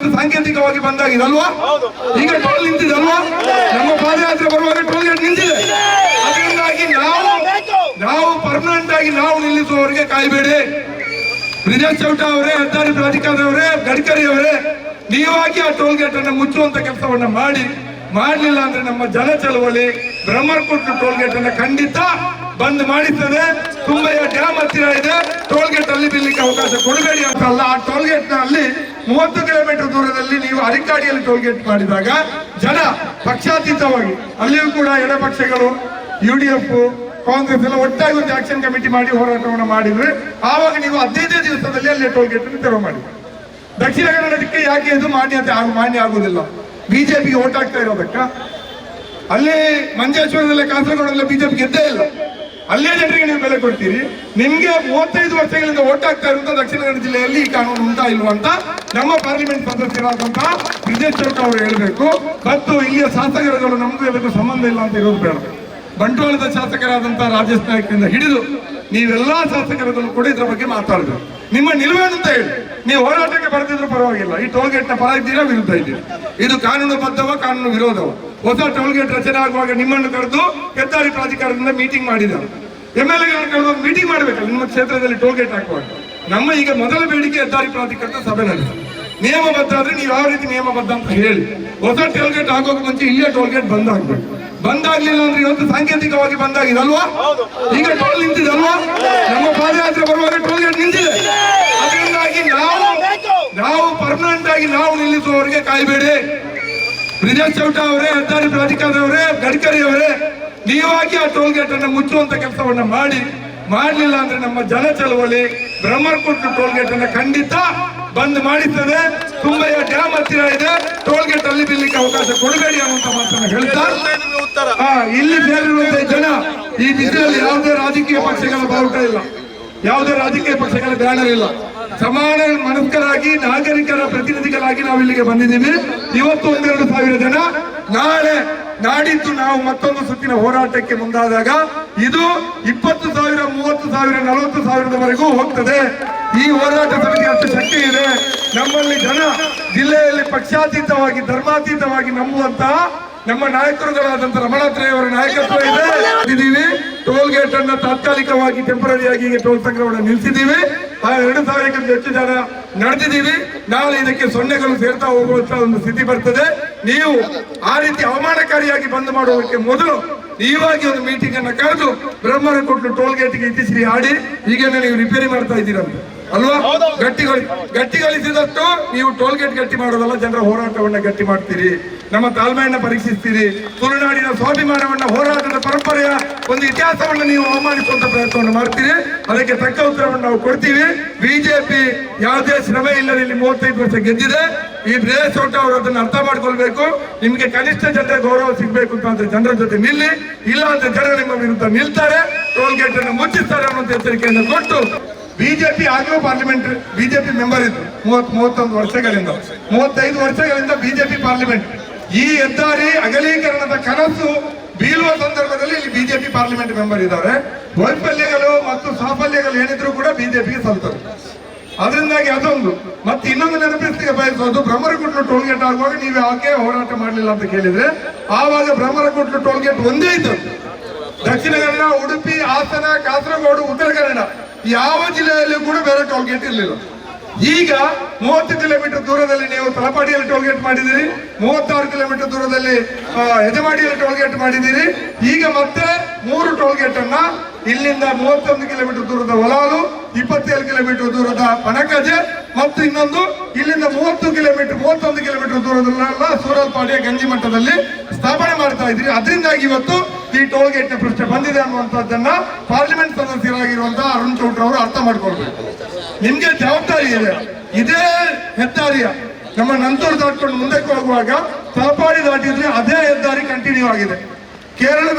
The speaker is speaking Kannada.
ಸಾಂಕೇತಿಕವಾಗಿ ಬಂದಾಗಿದಲ್ವಾ? ಈಗ ಟೋಲ್ ನಿಂತಿದಲ್ವಾ? ನಮ್ಮ ಪಾದಯಾತ್ರೆ ಬರುವಾಗ ಟೋಲ್ ಗೇಟ್ ನಿಂತಿದೆ. ಅದರಿಂದಾಗಿ ನಾವು ಪರ್ಮನೆಂಟ್ ಆಗಿ ನಾವು ನಿಲ್ಲಿಸುವವರಿಗೆ ಕಾಯಬೇಡಿ. ಬ್ರಿಜೇಶ್ ಚೌಟ ಅವರೇ, ಹೆದ್ದಾರಿ ಪ್ರಾಧಿಕಾರದವರೇ, ಗಡ್ಕರಿ ಅವರೇ, ನೀವಾಗಿ ಆ ಟೋಲ್ ಗೇಟ್ ಅನ್ನು ಮುಚ್ಚುವಂತ ಕೆಲಸವನ್ನ ಮಾಡಲಿಲ್ಲ ಅಂದ್ರೆ ನಮ್ಮ ಜನ ಚಳವಳಿ ಬ್ರಹ್ಮರ್ಕುಂಟು ಟೋಲ್ ಗೇಟ್ ಅನ್ನ ಖಂಡಿತ ಬಂದ್ ಮಾಡಿರ್ತದೆ. ತುಂಬಯ್ಯ ಡ್ಯಾಮ್ ಹತ್ತಿರ ಇದೆ, ಟೋಲ್ ಗೇಟ್ ಅಲ್ಲಿ ಬಿಡ್ಲಿಕ್ಕೆ ಅವಕಾಶ ಕೊಡಬೇಡಿ ಅಂತ ಅಲ್ಲ. ಆ ಟೋಲ್ ಗೇಟ್ ನ ಅಲ್ಲಿ 30 ಕಿಲೋಮೀಟರ್ ದೂರದಲ್ಲಿ ನೀವು ಅರಿಕಾಡಿಯಲ್ಲಿ ಟೋಲ್ ಗೇಟ್ ಮಾಡಿದಾಗ ಜನ ಪಕ್ಷಾತೀತವಾಗಿ ಅಲ್ಲಿಯೂ ಕೂಡ ಎಡಪಕ್ಷಗಳು, UDF, ಕಾಂಗ್ರೆಸ್ ಎಲ್ಲ ಒಟ್ಟಾಗಿ ಒಂದು ಆಕ್ಷನ್ ಕಮಿಟಿ ಮಾಡಿ ಹೋರಾಟವನ್ನು ಮಾಡಿದ್ರೆ ಆವಾಗ ನೀವು 15 ದಿವಸದಲ್ಲಿ ಅಲ್ಲಿ ಟೋಲ್ ಗೇಟ್ ಅನ್ನು ತೆರವು ಮಾಡಿ. ದಕ್ಷಿಣ ಕನ್ನಡಕ್ಕೆ ಯಾಕೆ ಇದು ಮಾನ್ಯ ಆಗುವುದಿಲ್ಲ? ಬಿಜೆಪಿಗೆ ಓಟ್ ಆಗ್ತಾ ಇರೋದಕ್ಕ? ಅಲ್ಲಿ ಮಂಜೇಶ್ವರದಲ್ಲೇ, ಕಾಸರಗೋಡಲ್ಲೇ ಬಿಜೆಪಿ ಗೆದ್ದೇ ಇಲ್ಲ. ಅಲ್ಲೇ ಜನರಿಗೆ ನೀವು ಬೆಲೆ ಕೊಡ್ತೀರಿ. ನಿಮ್ಗೆ 35 ವರ್ಷಗಳಿಂದ ಓಟ್ ಆಗ್ತಾ ಇರುವಂತ ದಕ್ಷಿಣ ಕನ್ನಡ ಜಿಲ್ಲೆಯಲ್ಲಿ ಈ ಕಾನೂನು ಉಂಟಾ ಇಲ್ವಾ ಅಂತ ನಮ್ಮ ಪಾರ್ಲಿಮೆಂಟ್ ಸದಸ್ಯರಾದಂತಹ ಬ್ರಿಜೇಶ್ ಚೌಟ ಅವರು ಹೇಳಬೇಕು. ಮತ್ತು ಇಲ್ಲಿಯ ಶಾಸಕರುಗಳು ನಮ್ದು ಇದಕ್ಕೂ ಸಂಬಂಧ ಇಲ್ಲ ಅಂತ ಇರೋದು ಬೇಡ. ಬಂಟ್ವಾಳದ ಶಾಸಕರಾದಂತಹ ರಾಜೇಶ್ ನಾಯ್ಕರಿಂದ ಹಿಡಿದು ನೀವೆಲ್ಲಾ ಶಾಸಕರುಗಳು ಕೂಡ ಇದರ ಬಗ್ಗೆ ಮಾತಾಡಬೇಕು. ನಿಮ್ಮ ನಿಲುವೇನು ಅಂತ ಹೇಳಿ. ನೀವು ಹೋರಾಟಕ್ಕೆ ಬರೆದಿದ್ರು ಪರವಾಗಿಲ್ಲ. ಈ ಟೋಲ್ ಗೇಟ್ ನ ಪರ ಇದ್ದೀರಾ, ವಿರುದ್ಧ ಇದ್ದೀರಾ? ಇದು ಕಾನೂನು ಬದ್ಧವ, ಕಾನೂನು ವಿರೋಧವ? ಹೊಸ ಟೋಲ್ ಗೇಟ್ ರಚನೆ ಆಗುವಾಗ ನಿಮ್ಮನ್ನು ಕರೆದು ಹೆದ್ದಾರಿ ಪ್ರಾಧಿಕಾರದಿಂದ ಮೀಟಿಂಗ್ ಮಾಡಿದ್ದಾರೆ. MLA ಕರೆದು ಮೀಟಿಂಗ್ ಮಾಡಬೇಕಲ್ಲ ನಿಮ್ಮ ಕ್ಷೇತ್ರದಲ್ಲಿ ಟೋಲ್ ಗೇಟ್ ಹಾಕುವಾಗ. ನಮ್ಮ ಈಗ ಮೊದಲ ಬೇಡಿಕೆ ಹೆದ್ದಾರಿ ಪ್ರಾಧಿಕಾರದ ಸಭೆ ನಡೆಸಿ ನಿಯಮಬದ್ಧ ಆದ್ರೆ ನೀವು ಯಾವ ರೀತಿ ನಿಯಮಬದ್ಧ ಅಂತ ಹೇಳಿ. ಹೊಸ ಟೋಲ್ ಗೇಟ್ ಆಗೋಕೆ ಮುಂಚೆ ಇಲ್ಲಿಯೇ ಟೋಲ್ ಗೇಟ್ ಬಂದ್ ಆಗ್ಬೇಕು. ಬಂದಾಗ್ಲಿಲ್ಲ ಅಂದ್ರೆ ಇವತ್ತು ಸಾಂಕೇತಿಕವಾಗಿ ಬಂದಾಗಿದಲ್ವಾ? ಈಗ ಟೋಲ್ ನಿಂತಿದಲ್ವಾ? ನಮ್ಮ ಪಾದಯಾತ್ರೆ ಬರುವಾಗ ಟೋಲ್ ಗೇಟ್ ನಿಂತಿದೆ. ಅದರಿಂದಾಗಿ ನಾವು ಪರ್ಮನೆಂಟ್ ಆಗಿ ನಾವು ನಿಲ್ಲಿಸುವವರಿಗೆ ಕಾಯಬೇಡಿ. ಬ್ರಿಜೇಶ್ ಚೌಟ ಅವರೇ, ಹೆದ್ದಾರಿ ಪ್ರಾಧಿಕಾರದವರೇ, ಗಡ್ಕರಿ ಅವರೇ, ನೀವಾಗಿ ಆ ಟೋಲ್ ಗೇಟ್ ಅನ್ನು ಮುಚ್ಚುವಂತ ಕೆಲಸವನ್ನ ಮಾಡಲಿಲ್ಲ ಅಂದ್ರೆ ನಮ್ಮ ಜನ ಚಳವಳಿ ಬ್ರಹ್ಮರ್ಕುಂಟು ಟೋಲ್ ಗೇಟ್ ಅನ್ನ ಖಂಡಿತ ಬಂದ್ ಮಾಡಿರ್ತದೆ. ತುಂಬಯ್ಯ ಡ್ಯಾಮ್ ಹತ್ತಿರ ಇದೆ, ಟೋಲ್ ಗೇಟ್ ಅಲ್ಲಿ ಬಿಡ್ಲಿಕ್ಕೆ ಅವಕಾಶ ಕೊಡಬೇಡಿ ಅನ್ನುವಂತ ಮಾತನ್ನ ಹೇಳ್ತಾ ಇಲ್ಲಿ ಸೇರಿರುವಂತಹ ಜನ ಈ ದಿಶೆಯಲ್ಲಿ ಯಾವುದೇ ರಾಜಕೀಯ ಪಕ್ಷಗಳ ಬಾವುಟ ಇಲ್ಲ, ಯಾವುದೇ ರಾಜಕೀಯ ಪಕ್ಷಗಳ ಬ್ಯಾನರ್ ಇಲ್ಲ. ಸಮಾನ ಮನಸ್ಕರಾಗಿ ನಾಗರಿಕರ ಪ್ರತಿನಿಧಿಗಳಾಗಿ ನಾವು ಇಲ್ಲಿಗೆ ಬಂದಿದ್ದೀವಿ. ಇವತ್ತು 1-2 ಸಾವಿರ ಜನ, ನಾಡಿದ್ದು ನಾವು ಮತ್ತೊಂದು ಸುತ್ತಿನ ಹೋರಾಟಕ್ಕೆ ಮುಂದಾದಾಗ ಇದು 20,000, 30,000, 40,000ದವರೆಗೂ ಹೋಗ್ತದೆ. ಈ ಹೋರಾಟ ಸಮಿತಿ ಅಷ್ಟು ಶಕ್ತಿ ಇದೆ. ನಮ್ಮಲ್ಲಿ ಜನ ಜಿಲ್ಲೆಯಲ್ಲಿ ಪಕ್ಷಾತೀತವಾಗಿ, ಧರ್ಮಾತೀತವಾಗಿ ನಂಬುವಂತಹ ನಮ್ಮ ನಾಯಕರುಗಳಾದಂತಹ ರಮಣಾತ್ರಯವರ ನಾಯಕತ್ವ ಇದೆ. ಟೋಲ್ ಗೇಟ್ ಅನ್ನ ತಾತ್ಕಾಲಿಕವಾಗಿ ಟೆಂಪರರಿಯಾಗಿ ಟೋಲ್ ಸಂಗ್ರಹವನ್ನು ನಿಲ್ಲಿಸಿದ್ದೀವಿ. 2,000ಕ್ಕಿಂತ ಹೆಚ್ಚು ಜನ ನಡೆದಿದ್ದೀವಿ. ನಾಳೆ ಇದಕ್ಕೆ ಸೊನ್ನೆಗಳು ಸೇರ್ತಾ ಹೋಗುವಂತ ಒಂದು ಸ್ಥಿತಿ ಬರ್ತದೆ. ನೀವು ಆ ರೀತಿ ಅವಮಾನಕಾರಿಯಾಗಿ ಬಂದ್ ಮಾಡುವುದಕ್ಕೆ ಮೊದಲು ನೀವಾಗಿ ಒಂದು ಮೀಟಿಂಗ್ ಅನ್ನ ಕರೆದು ಬ್ರಹ್ಮರಕುಂಟು ಟೋಲ್ ಗೇಟ್ಗೆ ಇತಿಶ್ರೀ ಆಡಿ ಈಗ ನೀವು ರಿಪೇರಿ ಮಾಡ್ತಾ ಇದ್ದೀರಂತ ಅಲ್ವಾ? ಗಟ್ಟಿಗೊಳಿಸಿದಷ್ಟು ನೀವು ಟೋಲ್ ಗೇಟ್ ಗಟ್ಟಿ ಮಾಡೋದಲ್ಲ, ಜನರ ಹೋರಾಟವನ್ನ ಗಟ್ಟಿ ಮಾಡ್ತೀರಿ, ನಮ್ಮ ತಾಳ್ಮೆಯನ್ನ ಪರೀಕ್ಷಿಸ್ತೀರಿ. ತುಳುನಾಡಿನ ಸ್ವಾಭಿಮಾನವನ್ನ, ಹೋರಾಟದ ಪರಂಪರೆಯ ಒಂದು ಇತಿಹಾಸವನ್ನು ನೀವು ಅವಮಾನಿಸುವಂತ ಪ್ರಯತ್ನವನ್ನು ಮಾಡ್ತೀರಿ. ಅದಕ್ಕೆ ತಕ್ಕ ಉತ್ತರವನ್ನು ನಾವು ಕೊಡ್ತೀವಿ. ಬಿಜೆಪಿ ಯಾವುದೇ ಶ್ರಮೆ ಇಲ್ಲದೆ ಇಲ್ಲಿ 35 ವರ್ಷ ಗೆದ್ದಿದೆ. ಈ ಬ್ರಿಜೇಶ್ ಚೌಟ ಅವರು ಅದನ್ನು ಅರ್ಥ ಮಾಡ್ಕೊಳ್ಬೇಕು. ನಿಮ್ಗೆ ಕನಿಷ್ಠ ಜನರ ಗೌರವ ಸಿಗ್ಬೇಕು ಅಂತ ಜನರ ಜೊತೆ ನಿಲ್ಲಿ, ಇಲ್ಲ ಅಂದ್ರೆ ಜನ ನಿಮ್ಮ ವಿರುದ್ಧ ನಿಲ್ತಾರೆ, ಟೋಲ್ ಗೇಟ್ ಅನ್ನು ಮುಚ್ಚಿಸ್ತಾರೆ ಅನ್ನುವಂತ ಎಚ್ಚರಿಕೆಯನ್ನು ಕೊಟ್ಟು ಬಿಜೆಪಿ ಆಗಲೂ ಪಾರ್ಲಿಮೆಂಟ್ ಬಿಜೆಪಿ ಮೆಂಬರ್ ಇತ್ತು 31 ವರ್ಷಗಳಿಂದ, 35 ವರ್ಷಗಳಿಂದ ಬಿಜೆಪಿ ಪಾರ್ಲಿಮೆಂಟ್. ಈ ಹೆದ್ದಾರಿ ಅಗಲೀಕರಣದ ಕನಸು ಬೀಳುವ ಸಂದರ್ಭದಲ್ಲಿ ಇಲ್ಲಿ ಬಿಜೆಪಿ ಪಾರ್ಲಿಮೆಂಟ್ ಮೆಂಬರ್ ಇದ್ದಾರೆ. ವೈಫಲ್ಯಗಳು ಮತ್ತು ಸಾಫಲ್ಯಗಳು ಏನಿದ್ರು ಕೂಡ ಬಿಜೆಪಿಗೆ ಸಲ್ತದೆ. ಅದರಿಂದಾಗಿ ಅದೊಂದು. ಮತ್ತೆ ಇನ್ನೊಂದು ನೆನಪಿಸ್ಲಿಕ್ಕೆ ಬಯಸೋದು, ಬ್ರಹ್ಮರಕುಂಟು ಟೋಲ್ ಗೇಟ್ ಆಗುವಾಗ ನೀವು ಯಾಕೆ ಹೋರಾಟ ಮಾಡಲಿಲ್ಲ ಅಂತ ಕೇಳಿದ್ರೆ, ಆವಾಗ ಬ್ರಹ್ಮರಕುಂಟು ಟೋಲ್ ಗೇಟ್ ಒಂದೇ ಇತ್ತು. ದಕ್ಷಿಣ ಕನ್ನಡ, ಉಡುಪಿ, ಹಾಸನ, ಕಾಸರಗೋಡು, ಉತ್ತರ ಕನ್ನಡ ಯಾವ ಜಿಲ್ಲೆಯಲ್ಲೂ ಕೂಡ ಬೇರೆ ಟೋಲ್ ಗೇಟ್ ಇರಲಿಲ್ಲ. ಈಗ 30 ಕಿಲೋಮೀಟರ್ ದೂರದಲ್ಲಿ ನೀವು ತಲಪಾಡಿಯಲ್ಲಿ ಟೋಲ್ ಗೇಟ್ ಮಾಡಿದಿರಿ, 36 ಕಿಲೋಮೀಟರ್ ದೂರದಲ್ಲಿ ಯಜಮಾಡಿಯಲ್ಲಿ ಟೋಲ್ ಗೇಟ್ ಮಾಡಿದ್ದೀರಿ. ಈಗ ಮತ್ತೆ 3 ಟೋಲ್ ಗೇಟ್ ಅನ್ನ ಇಲ್ಲಿಂದ 31 ಕಿಲೋಮೀಟರ್ ದೂರದ ಹೊಲಾಲು, 27 ಕಿಲೋಮೀಟರ್ ದೂರದ ಪಣಕಜೆ ಮತ್ತು ಇನ್ನೊಂದು ಇಲ್ಲಿಂದ 31 ಕಿಲೋಮೀಟರ್ ದೂರದಲ್ಲ ಸೂರಲ್ಪಾಡಿಯ ಗಂಜಿ ಮಟ್ಟದಲ್ಲಿ ಸ್ಥಾಪನೆ ಮಾಡ್ತಾ ಇದ್ರಿ. ಅದರಿಂದಾಗಿ ಇವತ್ತು ಈ ಟೋಲ್ ಗೇಟ್ ನ ಪ್ರಶ್ನೆ ಬಂದಿದೆ ಅನ್ನುವಂಥದ್ದನ್ನ ಪಾರ್ಲಿಮೆಂಟ್ ಸದಸ್ಯರಾಗಿರುವಂತಹ ಅರುಣ್ ಚೌಟ್ರ ಅವರು ಅರ್ಥ ಮಾಡ್ಕೊಳ್ಬೇಕು. ನಿಮ್ಗೆ ಜವಾಬ್ದಾರಿ ಇದೆ. ಇದೇ ಹೆದ್ದಾರಿಯ ನಮ್ಮ ನಂತೂರು ದಾಟ್ಕೊಂಡು ಮುಂದಕ್ಕೆ ಹೋಗುವಾಗ ತಲಪಾಡಿ ದಾಟಿದ್ರೆ ಅದೇ ಹೆದ್ದಾರಿ ಕಂಟಿನ್ಯೂ ಆಗಿದೆ. ಕೇರಳದ